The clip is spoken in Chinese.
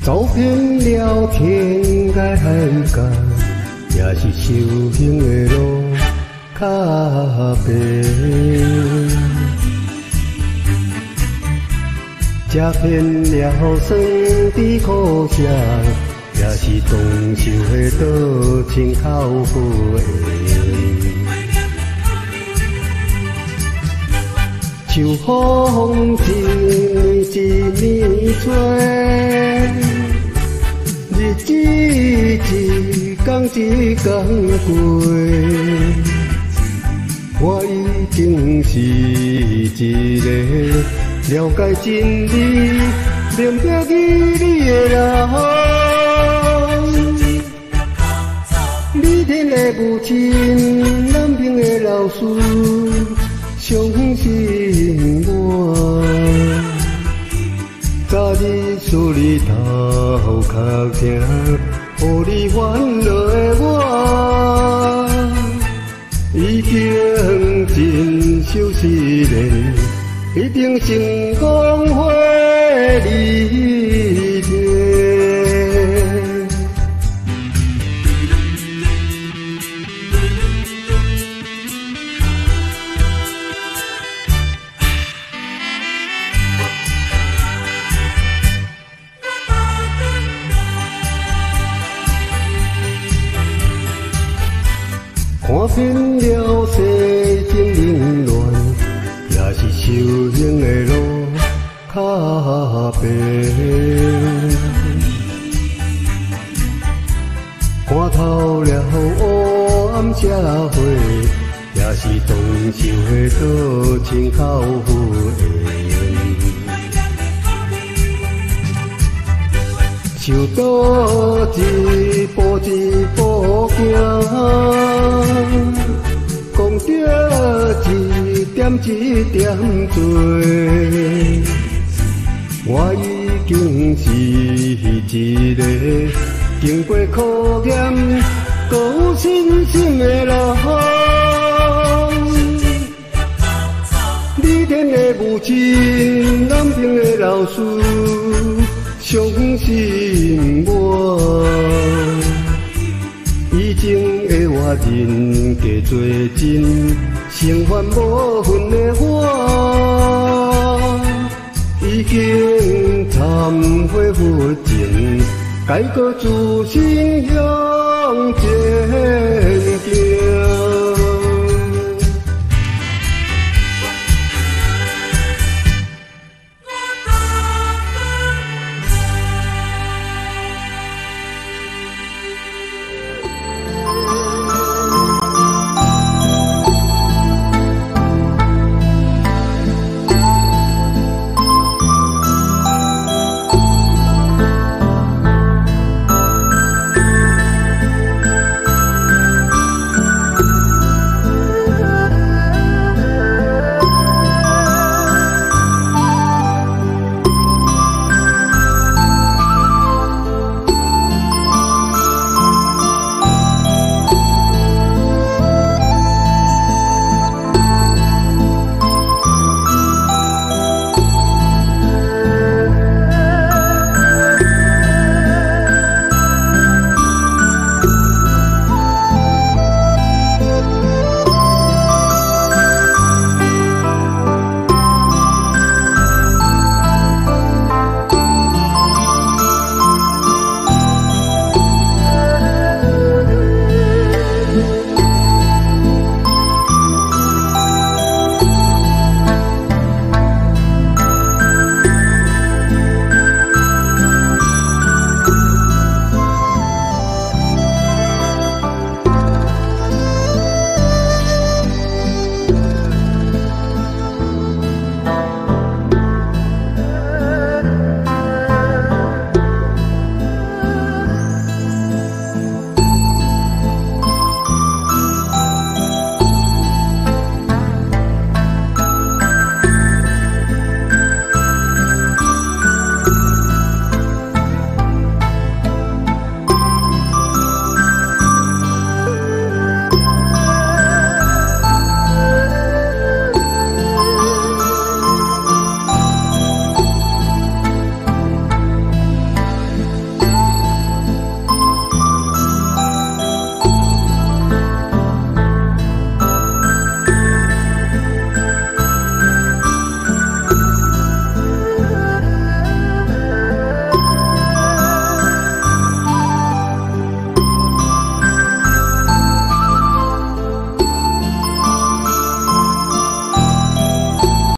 走遍了天涯海角，也是修行的路较白。吃遍了酸甜苦涩，也是当受的道情后悔。秋风一年吹，日子一天一天过，我已经是一个了解真理、明白义理的人。美天的母亲，南平的老师，相信我。早日输你头壳听，予你烦恼的我，已经真守誓言。一定成功会理解。看遍了世间凌乱，也是修行的路较白。看透了黑暗社会，也是当受的道情后悔。修道一步一步行，讲着一点一点做，我已经是一个经过考验、够有信心的人。美天的母亲，南平的老师，相信我。已经会活人加做真，生烦无分的我，已经忏悔佛情，改过自新向前行。